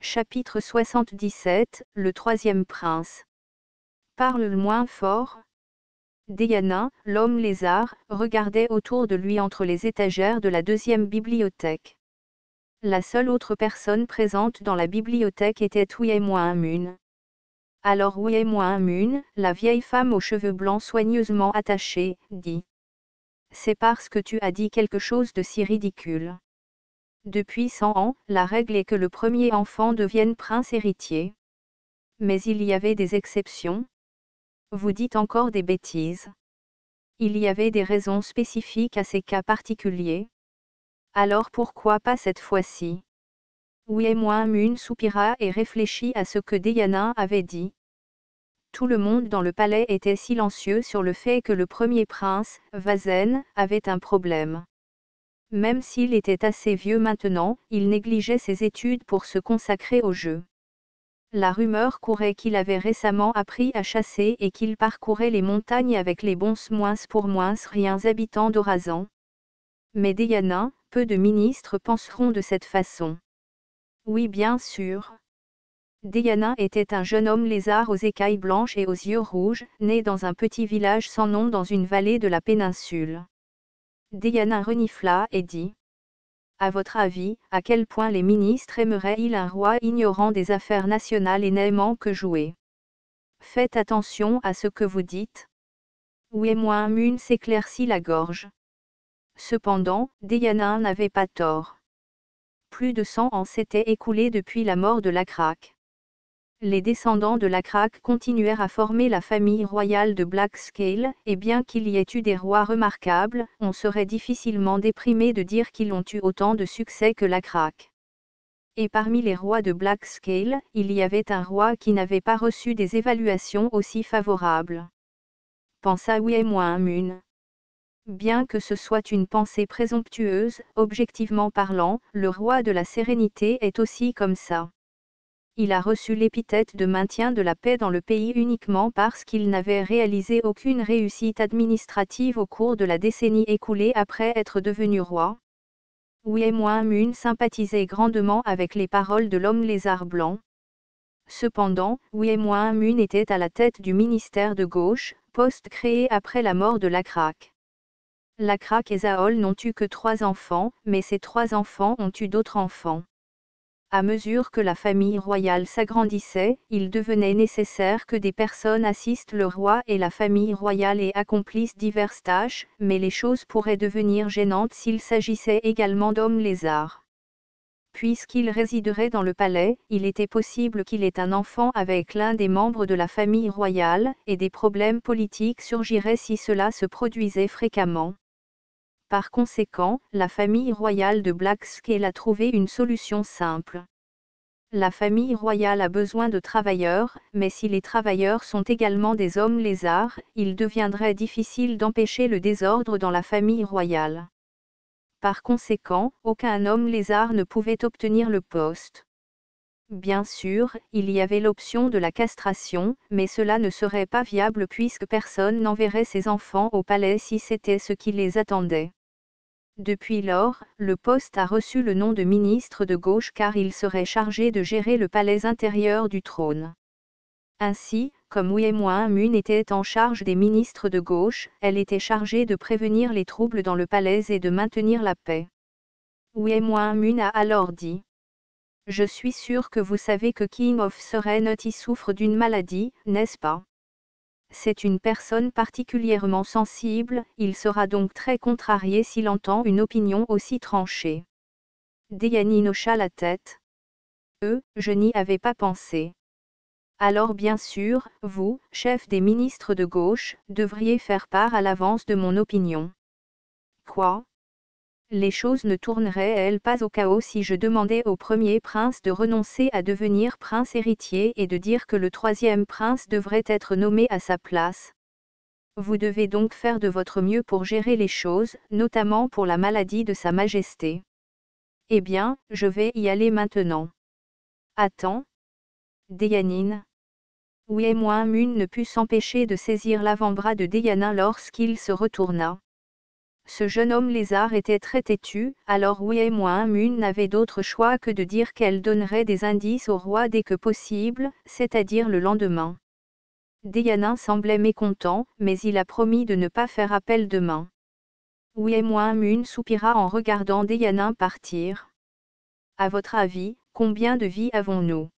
Chapitre 77, le troisième prince. Parle le moins fort. Dhyana, l'homme lézard, regardait autour de lui entre les étagères de la deuxième bibliothèque. La seule autre personne présente dans la bibliothèque était Ouiemouin-Mun. Alors Ouiemouin-Mun, la vieille femme aux cheveux blancs soigneusement attachés, dit : C'est parce que tu as dit quelque chose de si ridicule. Depuis 100 ans, la règle est que le premier enfant devienne prince héritier. Mais il y avait des exceptions. Vous dites encore des bêtises. Il y avait des raisons spécifiques à ces cas particuliers. Alors pourquoi pas cette fois-ci ? Ouiemouin-Mun soupira et réfléchit à ce que Dhyana avait dit. Tout le monde dans le palais était silencieux sur le fait que le premier prince, Vazen, avait un problème. Même s'il était assez vieux maintenant, il négligeait ses études pour se consacrer au jeu. La rumeur courait qu'il avait récemment appris à chasser et qu'il parcourait les montagnes avec les bons moins pour moins riens habitants d'Orazan. Mais Dhyana, peu de ministres penseront de cette façon. Oui, bien sûr. Dhyana était un jeune homme lézard aux écailles blanches et aux yeux rouges, né dans un petit village sans nom dans une vallée de la péninsule. Dhyana renifla et dit : À votre avis, à quel point les ministres aimeraient-ils un roi ignorant des affaires nationales et n'aimant que jouer ? Faites attention à ce que vous dites. Ouiemouin-Mun s'éclaircit la gorge. Cependant, Dhyana n'avait pas tort. Plus de 100 ans s'étaient écoulés depuis la mort de Lakrak. Les descendants de Lakrak continuèrent à former la famille royale de Blackscale, et bien qu'il y ait eu des rois remarquables, on serait difficilement déprimé de dire qu'ils ont eu autant de succès que Lakrak. Et parmi les rois de Blackscale, il y avait un roi qui n'avait pas reçu des évaluations aussi favorables. Pensa Ouiemouin-Mun. Bien que ce soit une pensée présomptueuse, objectivement parlant, le roi de la sérénité est aussi comme ça. Il a reçu l'épithète de maintien de la paix dans le pays uniquement parce qu'il n'avait réalisé aucune réussite administrative au cours de la décennie écoulée après être devenu roi. Ouiemouin-Mun sympathisait grandement avec les paroles de l'homme lézard blanc. Cependant, Ouiemouin-Mun était à la tête du ministère de gauche, poste créé après la mort de Lakrak. Lakrak et Zaol n'ont eu que 3 enfants, mais ces 3 enfants ont eu d'autres enfants. À mesure que la famille royale s'agrandissait, il devenait nécessaire que des personnes assistent le roi et la famille royale et accomplissent diverses tâches, mais les choses pourraient devenir gênantes s'il s'agissait également d'hommes lézards. Puisqu'il résiderait dans le palais, il était possible qu'il ait un enfant avec l'un des membres de la famille royale, et des problèmes politiques surgiraient si cela se produisait fréquemment. Par conséquent, la famille royale de Blackscale a trouvé une solution simple. La famille royale a besoin de travailleurs, mais si les travailleurs sont également des hommes lézards, il deviendrait difficile d'empêcher le désordre dans la famille royale. Par conséquent, aucun homme lézard ne pouvait obtenir le poste. Bien sûr, il y avait l'option de la castration, mais cela ne serait pas viable puisque personne n'enverrait ses enfants au palais si c'était ce qui les attendait. Depuis lors, le poste a reçu le nom de ministre de gauche car il serait chargé de gérer le palais intérieur du trône. Ainsi, comme Ouiemouin-Mun était en charge des ministres de gauche, elle était chargée de prévenir les troubles dans le palais et de maintenir la paix. Ouiemouin-Mun a alors dit : Je suis sûr que vous savez que King of Serenity souffre d'une maladie, n'est-ce pas ? C'est une personne particulièrement sensible, il sera donc très contrarié s'il entend une opinion aussi tranchée. Dhyana hocha la tête. Je n'y avais pas pensé. Alors bien sûr, vous, chef des ministres de gauche, devriez faire part à l'avance de mon opinion. Quoi ? Les choses ne tourneraient-elles pas au chaos si je demandais au premier prince de renoncer à devenir prince héritier et de dire que le troisième prince devrait être nommé à sa place ? Vous devez donc faire de votre mieux pour gérer les choses, notamment pour la maladie de Sa Majesté. Eh bien, je vais y aller maintenant. Attends. Dhyana. Ouiemouin-Mun ne put s'empêcher de saisir l'avant-bras de Dhyana lorsqu'il se retourna. Ce jeune homme lézard était très têtu, alors Mun n'avait d'autre choix que de dire qu'elle donnerait des indices au roi dès que possible, c'est-à-dire le lendemain. Dayanin semblait mécontent, mais il a promis de ne pas faire appel demain. Mun soupira en regardant Dayanin partir. À votre avis, combien de vies avons-nous?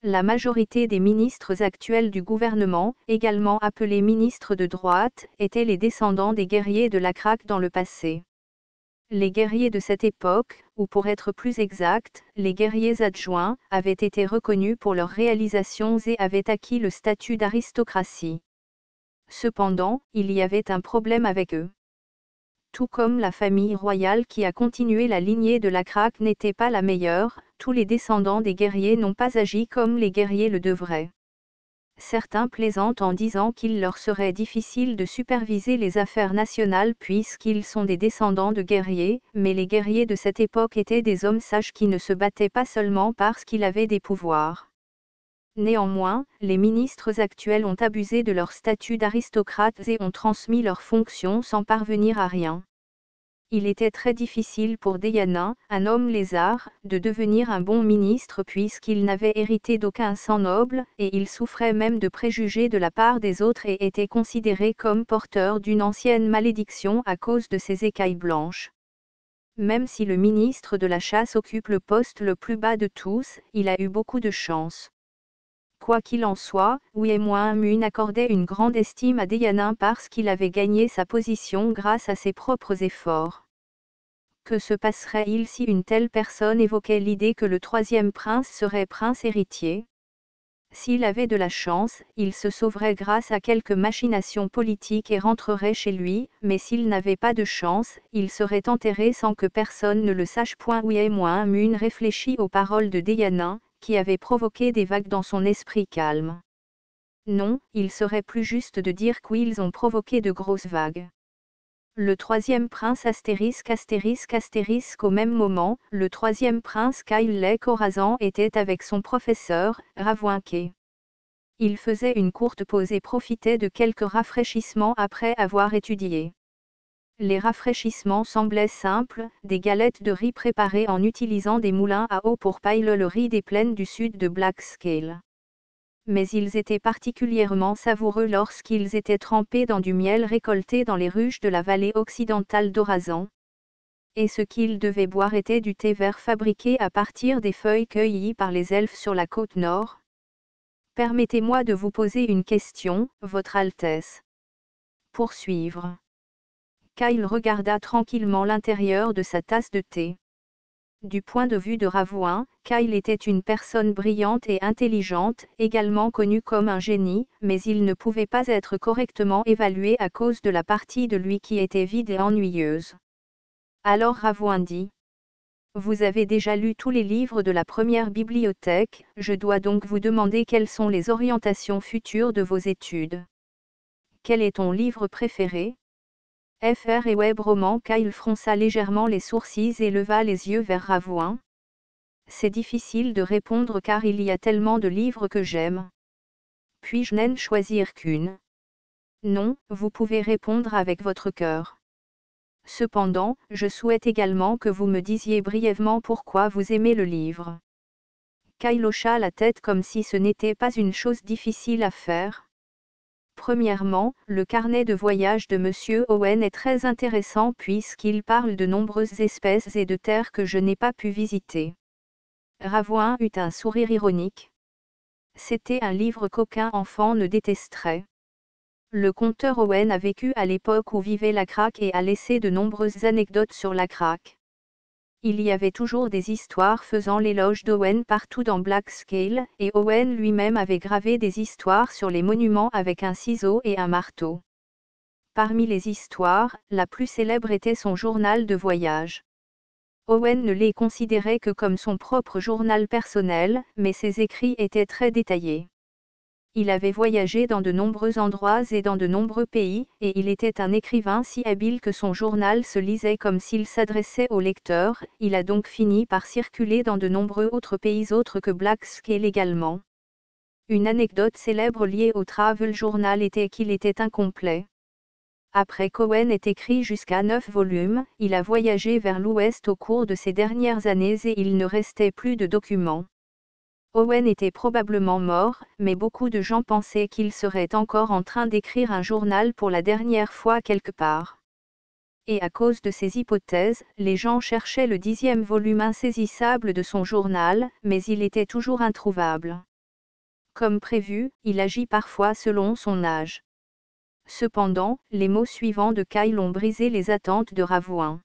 La majorité des ministres actuels du gouvernement, également appelés ministres de droite, étaient les descendants des guerriers de Lakrak dans le passé. Les guerriers de cette époque, ou pour être plus exact, les guerriers adjoints, avaient été reconnus pour leurs réalisations et avaient acquis le statut d'aristocratie. Cependant, il y avait un problème avec eux. Tout comme la famille royale qui a continué la lignée de Lakrak n'était pas la meilleure, tous les descendants des guerriers n'ont pas agi comme les guerriers le devraient. Certains plaisantent en disant qu'il leur serait difficile de superviser les affaires nationales puisqu'ils sont des descendants de guerriers, mais les guerriers de cette époque étaient des hommes sages qui ne se battaient pas seulement parce qu'ils avaient des pouvoirs. Néanmoins, les ministres actuels ont abusé de leur statut d'aristocrates et ont transmis leurs fonctions sans parvenir à rien. Il était très difficile pour Dayanin, un homme lézard, de devenir un bon ministre puisqu'il n'avait hérité d'aucun sang noble, et il souffrait même de préjugés de la part des autres et était considéré comme porteur d'une ancienne malédiction à cause de ses écailles blanches. Même si le ministre de la chasse occupe le poste le plus bas de tous, il a eu beaucoup de chance. Quoi qu'il en soit, Mun accordait une grande estime à Dayanin parce qu'il avait gagné sa position grâce à ses propres efforts. Que se passerait-il si une telle personne évoquait l'idée que le troisième prince serait prince héritier? S'il avait de la chance, il se sauverait grâce à quelques machinations politiques et rentrerait chez lui, mais s'il n'avait pas de chance, il serait enterré sans que personne ne le sache. Mun réfléchit aux paroles de Dayanin, qui avait provoqué des vagues dans son esprit calme. Non, il serait plus juste de dire qu'ils ont provoqué de grosses vagues. Le troisième prince au même moment, le troisième prince Kyle Khorasan était avec son professeur, Ravouinke. Il faisait une courte pause et profitait de quelques rafraîchissements après avoir étudié. Les rafraîchissements semblaient simples, des galettes de riz préparées en utilisant des moulins à eau pour pailler le riz des plaines du sud de Black Scale. Mais ils étaient particulièrement savoureux lorsqu'ils étaient trempés dans du miel récolté dans les ruches de la vallée occidentale d'Orazan. Et ce qu'ils devaient boire était du thé vert fabriqué à partir des feuilles cueillies par les elfes sur la côte nord. Permettez-moi de vous poser une question, Votre Altesse. Poursuivre. Kyle regarda tranquillement l'intérieur de sa tasse de thé. Du point de vue de Ravouin, Kyle était une personne brillante et intelligente, également connue comme un génie, mais il ne pouvait pas être correctement évalué à cause de la partie de lui qui était vide et ennuyeuse. Alors Ravouin dit: Vous avez déjà lu tous les livres de la première bibliothèque, je dois donc vous demander quelles sont les orientations futures de vos études. Quel est ton livre préféré? Fr et web roman. Kyle fronça légèrement les sourcils et leva les yeux vers Ravouin. C'est difficile de répondre car il y a tellement de livres que j'aime. Puis-je n'en choisir qu'une? Non, vous pouvez répondre avec votre cœur. Cependant, je souhaite également que vous me disiez brièvement pourquoi vous aimez le livre. Kyle hocha la tête comme si ce n'était pas une chose difficile à faire. Premièrement, le carnet de voyage de Monsieur Owen est très intéressant puisqu'il parle de nombreuses espèces et de terres que je n'ai pas pu visiter. Ravouin eut un sourire ironique. C'était un livre qu'aucun enfant ne détesterait. Le conteur Owen a vécu à l'époque où vivait Lakrak et a laissé de nombreuses anecdotes sur Lakrak. Il y avait toujours des histoires faisant l'éloge d'Owen partout dans Black Scale, et Owen lui-même avait gravé des histoires sur les monuments avec un ciseau et un marteau. Parmi les histoires, la plus célèbre était son journal de voyage. Owen ne les considérait que comme son propre journal personnel, mais ses écrits étaient très détaillés. Il avait voyagé dans de nombreux endroits et dans de nombreux pays, et il était un écrivain si habile que son journal se lisait comme s'il s'adressait au lecteur. Il a donc fini par circuler dans de nombreux autres pays autres que Black Scale également. Une anecdote célèbre liée au Travel Journal était qu'il était incomplet. Après qu'Owen ait écrit jusqu'à 9 volumes, il a voyagé vers l'Ouest au cours de ces dernières années et il ne restait plus de documents. Owen était probablement mort, mais beaucoup de gens pensaient qu'il serait encore en train d'écrire un journal pour la dernière fois quelque part. Et à cause de ces hypothèses, les gens cherchaient le 10e volume insaisissable de son journal, mais il était toujours introuvable. Comme prévu, il agit parfois selon son âge. Cependant, les mots suivants de Kyle ont brisé les attentes de Ravouin.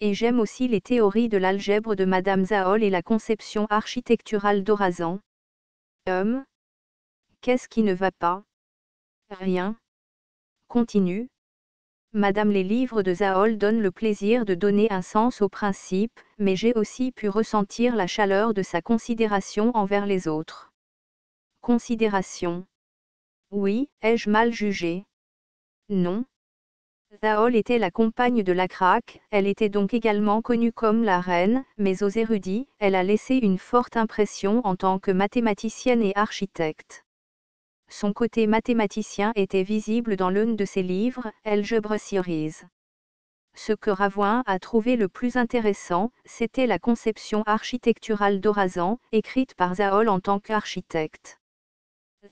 Et j'aime aussi les théories de l'algèbre de Madame Zahol et la conception architecturale d'Horazan. Qu'est-ce qui ne va pas? Rien. Continue. Madame, les livres de Zahol donnent le plaisir de donner un sens au principe, mais j'ai aussi pu ressentir la chaleur de sa considération envers les autres. Considération. Oui, ai-je mal jugé? Non. Zahol était la compagne de Lacraque, elle était donc également connue comme la reine, mais aux érudits, elle a laissé une forte impression en tant que mathématicienne et architecte. Son côté mathématicien était visible dans l'un de ses livres, Algebra Series. Ce que Ravouin a trouvé le plus intéressant, c'était la conception architecturale d'Horazan, écrite par Zahol en tant qu'architecte.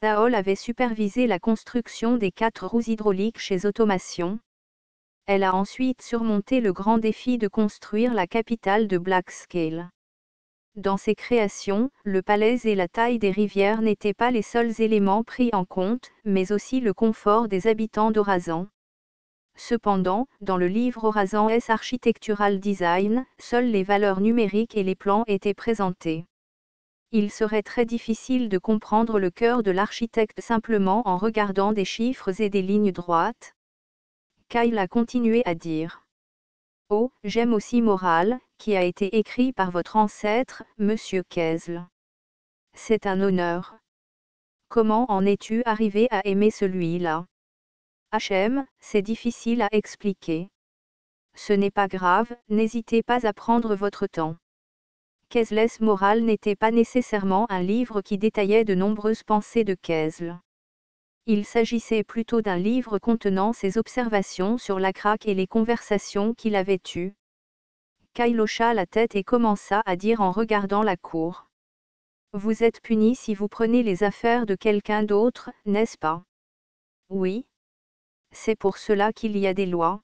Zahol avait supervisé la construction des 4 roues hydrauliques chez Automation. Elle a ensuite surmonté le grand défi de construire la capitale de Blackscale. Dans ses créations, le palais et la taille des rivières n'étaient pas les seuls éléments pris en compte, mais aussi le confort des habitants d'Horazan. Cependant, dans le livre Horazan's Architectural Design, seules les valeurs numériques et les plans étaient présentés. Il serait très difficile de comprendre le cœur de l'architecte simplement en regardant des chiffres et des lignes droites. Kyle a continué à dire. Oh, j'aime aussi Moral, qui a été écrit par votre ancêtre, Monsieur Kesle. C'est un honneur. Comment en es-tu arrivé à aimer celui-là? C'est difficile à expliquer. Ce n'est pas grave, n'hésitez pas à prendre votre temps. Kesle's Moral n'était pas nécessairement un livre qui détaillait de nombreuses pensées de Kesle. Il s'agissait plutôt d'un livre contenant ses observations sur Lacraque et les conversations qu'il avait eues. Kyle hocha la tête et commença à dire en regardant la cour. Vous êtes puni si vous prenez les affaires de quelqu'un d'autre, n'est-ce pas? Oui. C'est pour cela qu'il y a des lois.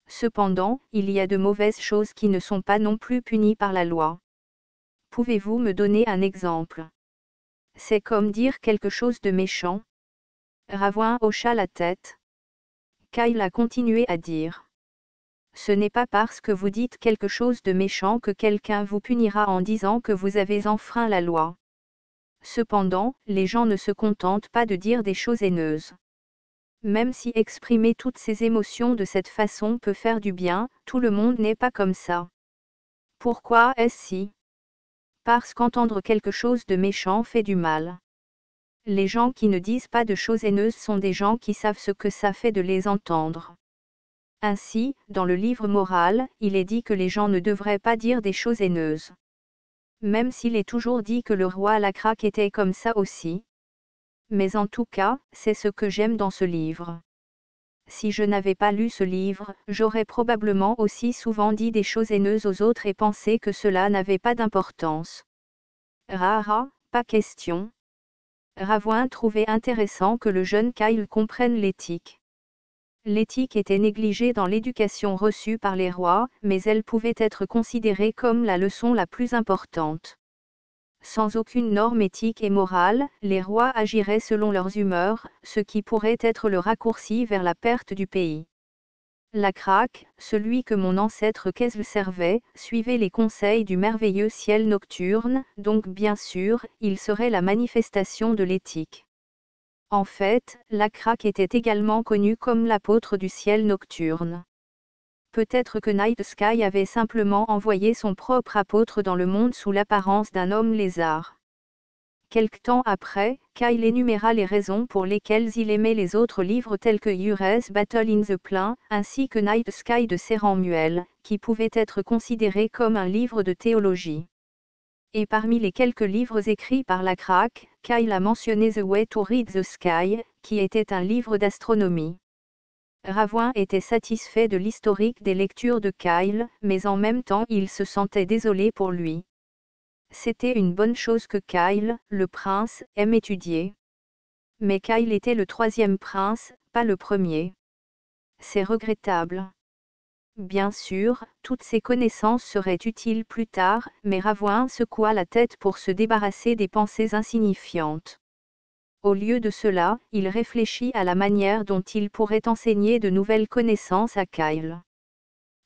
Cependant, il y a de mauvaises choses qui ne sont pas non plus punies par la loi. Pouvez-vous me donner un exemple? C'est comme dire quelque chose de méchant. Ravouin hocha la tête. Kyle a continué à dire. Ce n'est pas parce que vous dites quelque chose de méchant que quelqu'un vous punira en disant que vous avez enfreint la loi. Cependant, les gens ne se contentent pas de dire des choses haineuses. Même si exprimer toutes ces émotions de cette façon peut faire du bien, tout le monde n'est pas comme ça. Pourquoi est-ce si? Parce qu'entendre quelque chose de méchant fait du mal. Les gens qui ne disent pas de choses haineuses sont des gens qui savent ce que ça fait de les entendre. Ainsi, dans le livre moral, il est dit que les gens ne devraient pas dire des choses haineuses. Même s'il est toujours dit que le roi Lacraque était comme ça aussi. Mais en tout cas, c'est ce que j'aime dans ce livre. Si je n'avais pas lu ce livre, j'aurais probablement aussi souvent dit des choses haineuses aux autres et pensé que cela n'avait pas d'importance. Rara, pas question. Ravouin trouvait intéressant que le jeune Kyle comprenne l'éthique. L'éthique était négligée dans l'éducation reçue par les rois, mais elle pouvait être considérée comme la leçon la plus importante. Sans aucune norme éthique et morale, les rois agiraient selon leurs humeurs, ce qui pourrait être le raccourci vers la perte du pays. Lacraque, celui que mon ancêtre Kesle servait, suivait les conseils du merveilleux ciel nocturne, donc bien sûr, il serait la manifestation de l'éthique. En fait, Lacraque était également connu comme l'apôtre du ciel nocturne. Peut-être que Night Sky avait simplement envoyé son propre apôtre dans le monde sous l'apparence d'un homme lézard. Quelque temps après, Kyle énuméra les raisons pour lesquelles il aimait les autres livres tels que Ures Battle in the Plain, ainsi que Night Sky de Séranmuel, qui pouvait être considéré comme un livre de théologie. Et parmi les quelques livres écrits par Lacraque, Kyle a mentionné The Way to Read the Sky, qui était un livre d'astronomie. Ravouin était satisfait de l'historique des lectures de Kyle, mais en même temps il se sentait désolé pour lui. C'était une bonne chose que Kyle, le prince, aime étudier. Mais Kyle était le troisième prince, pas le premier. C'est regrettable. Bien sûr, toutes ces connaissances seraient utiles plus tard, mais Ravouin secoua la tête pour se débarrasser des pensées insignifiantes. Au lieu de cela, il réfléchit à la manière dont il pourrait enseigner de nouvelles connaissances à Kyle.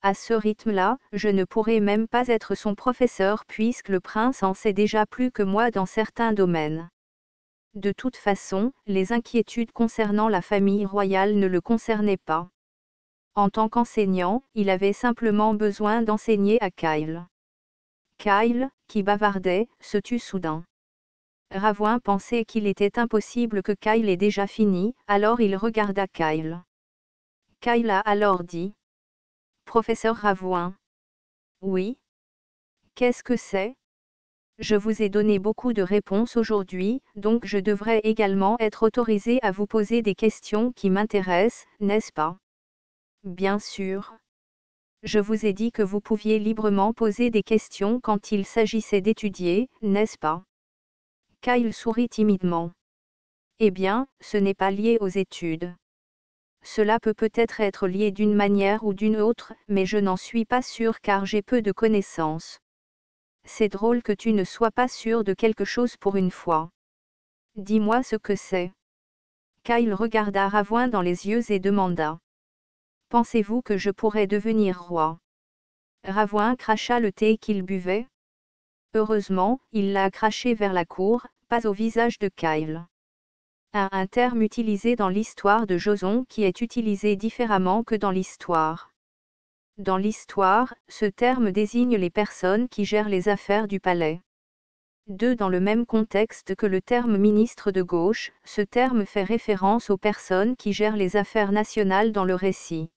À ce rythme-là, je ne pourrais même pas être son professeur puisque le prince en sait déjà plus que moi dans certains domaines. De toute façon, les inquiétudes concernant la famille royale ne le concernaient pas. En tant qu'enseignant, il avait simplement besoin d'enseigner à Kyle. Kyle, qui bavardait, se tut soudain. Ravouin pensait qu'il était impossible que Kyle ait déjà fini, alors il regarda Kyle. Kyle a alors dit. Professeur Ravouin. Oui. Qu'est-ce que c'est? Je vous ai donné beaucoup de réponses aujourd'hui, donc je devrais également être autorisé à vous poser des questions qui m'intéressent, n'est-ce pas? Bien sûr. Je vous ai dit que vous pouviez librement poser des questions quand il s'agissait d'étudier, n'est-ce pas? Kyle sourit timidement. Eh bien, ce n'est pas lié aux études. Cela peut peut-être être lié d'une manière ou d'une autre, mais je n'en suis pas sûr car j'ai peu de connaissances. C'est drôle que tu ne sois pas sûr de quelque chose pour une fois. Dis-moi ce que c'est. Kyle regarda Ravouin dans les yeux et demanda. Pensez-vous que je pourrais devenir roi? Ravouin cracha le thé qu'il buvait. Heureusement, il l'a craché vers la cour, pas au visage de Kyle. Un terme utilisé dans l'histoire de Joson qui est utilisé différemment que dans l'histoire. Dans l'histoire, ce terme désigne les personnes qui gèrent les affaires du palais. Dans le même contexte que le terme ministre de gauche, ce terme fait référence aux personnes qui gèrent les affaires nationales dans le récit.